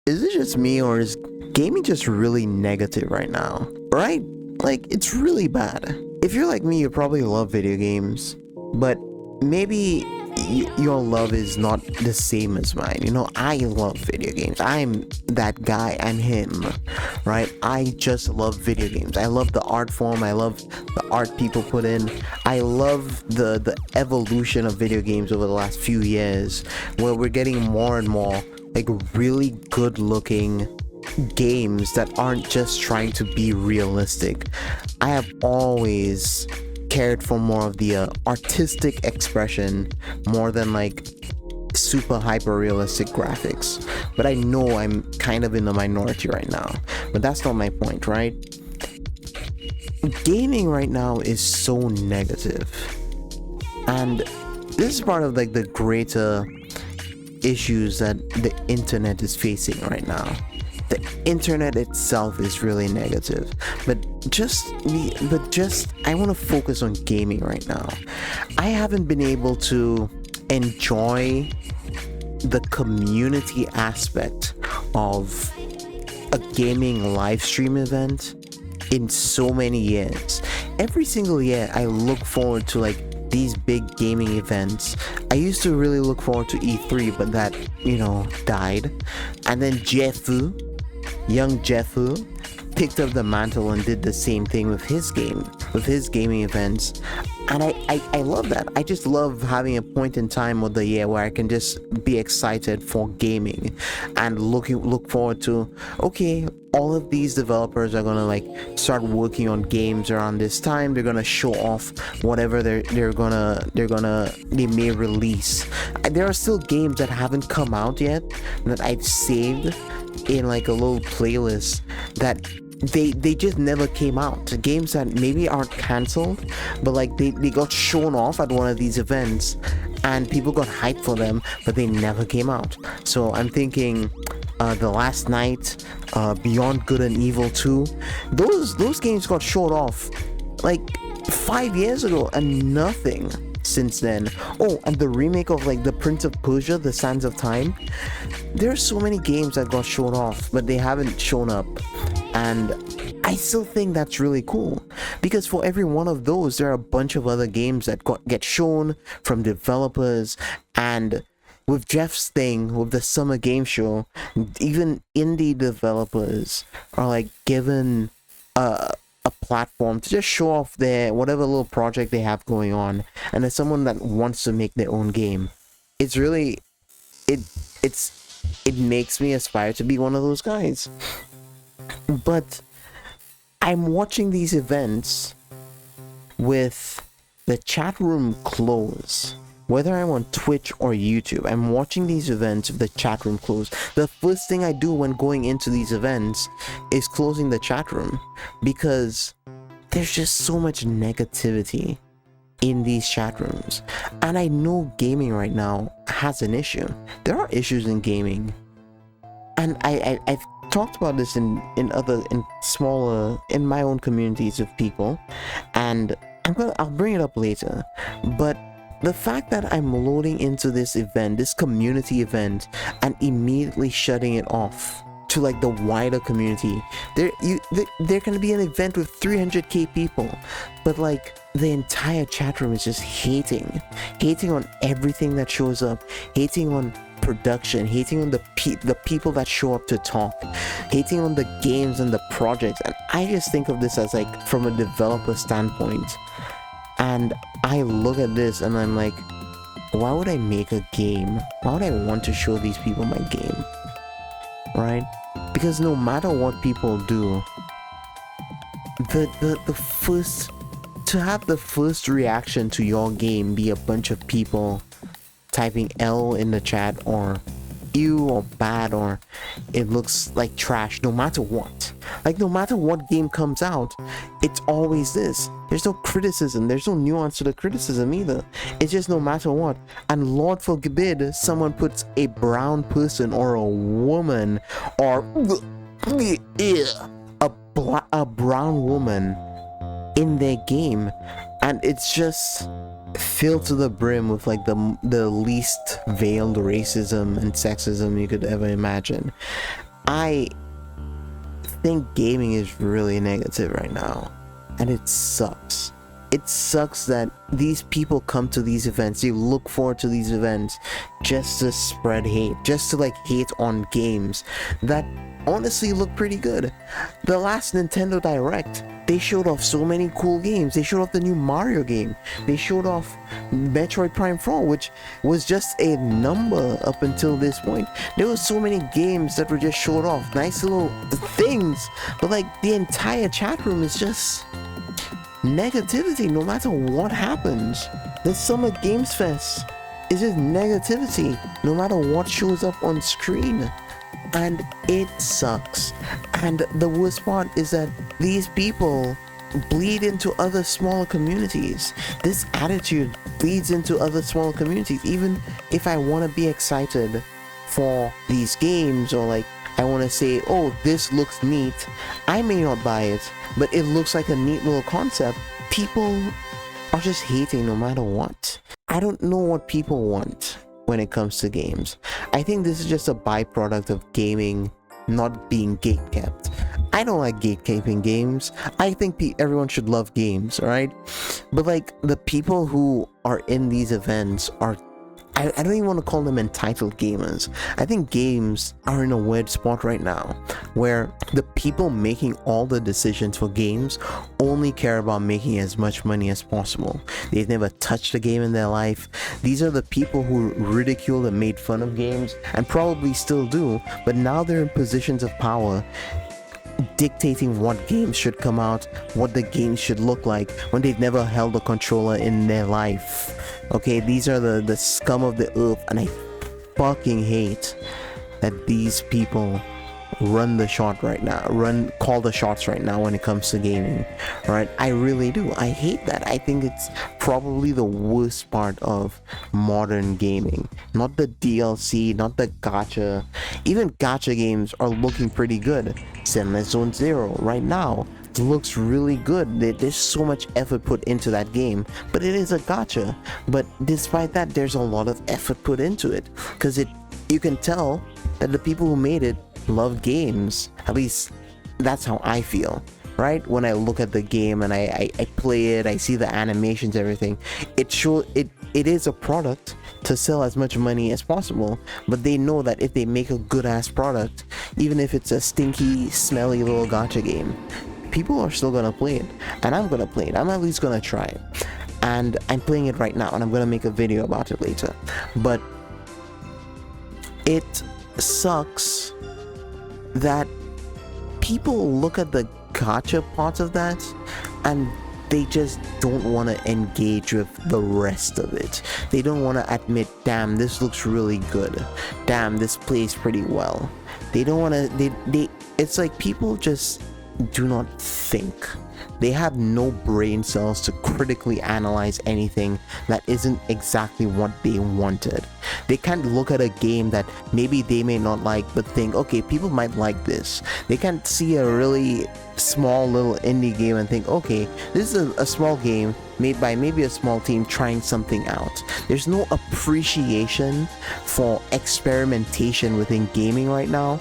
Is it just me, or is gaming just really negative right now? Right? Like, it's really bad. If you're like me, you probably love video games, but maybe your love is not the same as mine. You know, I love video games. I'm that guy. I'm him, right? I just love video games. I love the art form. I love the art people put in. I love the evolution of video games over the last few years, where we're getting more and more like really good looking games that aren't just trying to be realistic. I have always cared for more of the artistic expression more than like super hyper realistic graphics, but I know I'm kind of in the minority right now, but that's not my point, right? Gaming right now is so negative, and this is part of like the greater issues that the internet is facing right now. The internet itself is really negative, but I want to focus on gaming right now. I haven't been able to enjoy the community aspect of a gaming live stream event in so many years. Every single year I look forward to like these big gaming events. I used to really look forward to E3, but that, died. And then young Geoff picked up the mantle and did the same thing with his gaming events. And I love that. I just love having a point in time of the year where I can just be excited for gaming and look forward to, okay, all of these developers are gonna like start working on games around this time. They're gonna show off whatever they may release. There are still games that haven't come out yet that I've saved in like a little playlist that they just never came out. Games that maybe aren't cancelled, but like they got shown off at one of these events and people got hyped for them, but they never came out. So I'm thinking The Last Night, Beyond Good and Evil 2, those games got showed off like 5 years ago and nothing since then. Oh, and the remake of like the Prince of Persia, The Sands of Time. There are so many games that got shown off, but they haven't shown up. And I still think that's really cool, because for every one of those, there are a bunch of other games that get shown from developers. And with Geoff's thing, with the Summer Game Show, even indie developers are like given a platform to just show off their whatever little project they have going on. And as someone that wants to make their own game, it's really it makes me aspire to be one of those guys. But I'm watching these events with the chat room closed. Whether I'm on Twitch or YouTube, I'm watching these events with the chat room closed. The first thing I do when going into these events is closing the chat room, because there's just so much negativity in these chat rooms. And I know gaming right now has an issue. There are issues in gaming. And I've talked about this in smaller, in my own communities of people, and I'll bring it up later. But the fact that I'm loading into this event, this community event, and immediately shutting it off to like the wider community, there can be an event with 300k people, but like the entire chat room is just hating on everything that shows up, hating on production, hating on the people that show up to talk, hating on the games and the projects. And I just think of this as like from a developer standpoint, and I look at this and I'm like, why would I make a game? Why would I want to show these people my game? Right? Because no matter what people do, the first, to have the first reaction to your game be a bunch of people typing L in the chat, or ew, or bad, or it looks like trash, no matter what. Like, no matter what game comes out, it's always this. There's no criticism, there's no nuance to the criticism either. It's just no matter what. And Lord forbid someone puts a brown person or a woman or a brown woman in their game, and it's just filled to the brim with like the least veiled racism and sexism you could ever imagine. I think gaming is really negative right now, and it sucks. It sucks that these people come to these events, they look forward to these events just to spread hate, just to like hate on games that honestly look pretty good. The last Nintendo Direct, they showed off so many cool games. They showed off the new Mario game. They showed off Metroid Prime 4, which was just a number up until this point. There were so many games that were just showed off, nice little things, but like the entire chat room is just negativity no matter what happens. The Summer Games Fest is just negativity no matter what shows up on screen, and it sucks. And the worst part is that these people bleed into other smaller communities. This attitude bleeds into other smaller communities. Even if I want to be excited for these games, or like I want to say, oh, this looks neat, I may not buy it, but it looks like a neat little concept. People are just hating no matter what. I don't know what people want when it comes to games. I think this is just a byproduct of gaming not being gatekept. I don't like gatekeeping games. I think everyone should love games, right? But like the people who are in these events are, I don't even want to call them entitled gamers. I think games are in a weird spot right now where the people making all the decisions for games only care about making as much money as possible. They've never touched a game in their life. These are the people who ridiculed and made fun of games, and probably still do, but now they're in positions of power dictating what games should come out, what the games should look like, when they've never held a controller in their life. Okay, these are the scum of the earth, and I fucking hate that these people run the shot right now, call the shots right now when it comes to gaming, right? I really do. I hate that. I think it's probably the worst part of modern gaming. Not the DLC, not the gacha. Even gacha games are looking pretty good. Zenless Zone Zero right now looks really good. There's so much effort put into that game, but it is a gacha. But despite that, there's a lot of effort put into it, because you can tell that the people who made it love games. At least that's how I feel, right? When I look at the game and I play it, I see the animations, everything. It is a product to sell as much money as possible, but they know that if they make a good ass product, even if it's a stinky, smelly little gacha game, people are still gonna play it, and I'm gonna play it. I'm at least gonna try it, and I'm playing it right now, and I'm gonna make a video about it later. But it sucks that people look at the gacha part of that and they just don't want to engage with the rest of it. They don't want to admit, damn, this looks really good, damn, this plays pretty well. They don't want to, it's like people just do not think. They have no brain cells to critically analyze anything that isn't exactly what they wanted. They can't look at a game that maybe they may not like but think, okay, people might like this. They can't see a really small little indie game and think, okay, this is a small game made by maybe a small team trying something out. There's no appreciation for experimentation within gaming right now,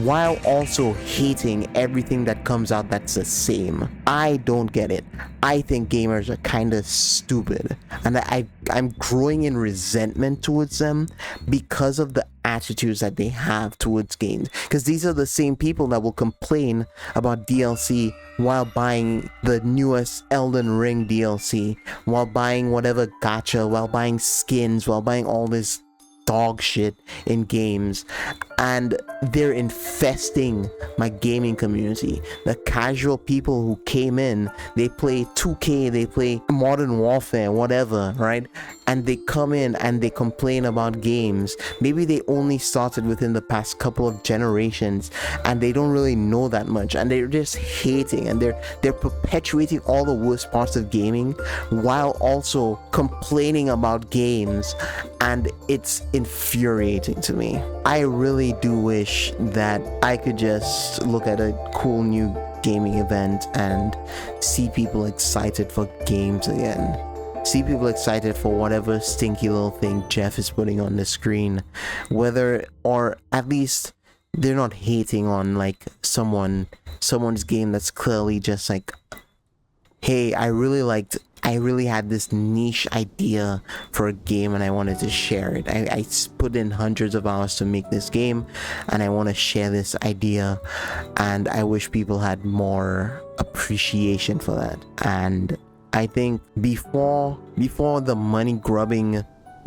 while also hating everything that comes out that's the same. I don't get it. I think gamers are kind of stupid, and I'm growing in resentment towards them because of the attitudes that they have towards games, because these are the same people that will complain about DLC while buying the newest Elden Ring DLC, while buying whatever gacha, while buying skins, while buying all this dog shit in games, and they're infesting my gaming community. The casual people who came in, they play 2K, they play Modern Warfare, whatever, right? And they come in and they complain about games. Maybe they only started within the past couple of generations and they don't really know that much, and they're just hating, and they're perpetuating all the worst parts of gaming while also complaining about games, and it's infuriating to me. I really do wish that I could just look at a cool new gaming event and see people excited for games again. See people excited for whatever stinky little thing Geoff is putting on the screen, whether, or at least they're not hating on like someone's game that's clearly just like, hey, I really had this niche idea for a game and I wanted to share it. I put in hundreds of hours to make this game and I want to share this idea, and I wish people had more appreciation for that. And I think before the money grubbing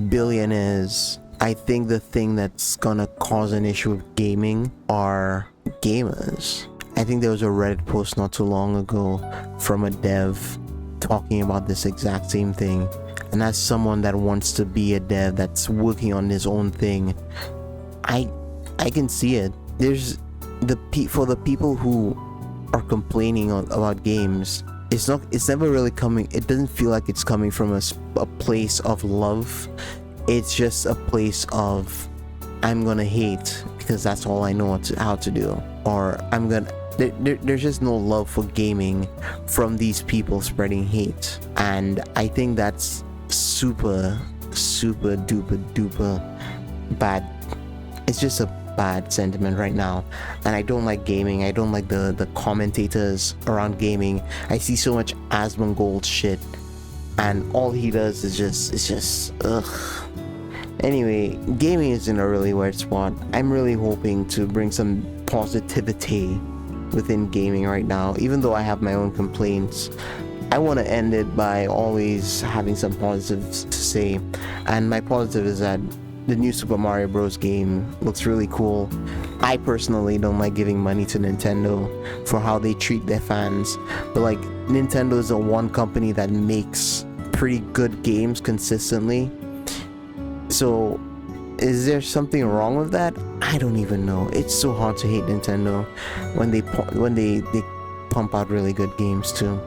billionaires, I think the thing that's gonna cause an issue with gaming are gamers. I think there was a Reddit post not too long ago from a dev talking about this exact same thing. And as someone that wants to be a dev that's working on his own thing, I can see it. There's for the people who are complaining about games, it's never really coming, it doesn't feel like it's coming from a place of love. It's just a place of, I'm gonna hate because that's all I know how to do, or there's just no love for gaming from these people spreading hate. And I think that's super duper bad. It's just a bad sentiment right now, and I don't like gaming. I don't like the commentators around gaming. I see so much Asmongold shit, and all he does is just ugh. Anyway, gaming is in a really weird spot. I'm really hoping to bring some positivity within gaming right now, even though I have my own complaints. I want to end it by always having some positives to say, and my positive is that the new Super Mario Bros. Game looks really cool. I personally don't like giving money to Nintendo for how they treat their fans, but like, Nintendo is the one company that makes pretty good games consistently. So is there something wrong with that? I don't even know. It's so hard to hate Nintendo when they pump out really good games too.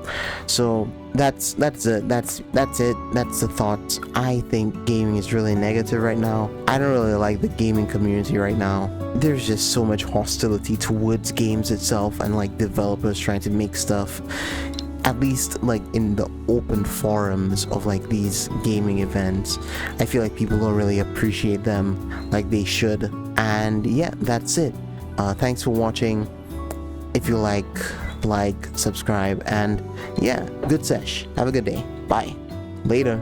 So that's it. That's the thoughts. I think gaming is really negative right now. I don't really like the gaming community right now. There's just so much hostility towards games itself and like developers trying to make stuff, at least like in the open forums of like these gaming events. I feel like people don't really appreciate them like they should. And yeah, that's it. Thanks for watching. If you like, subscribe, and yeah, good sesh. Have a good day. Bye. Later.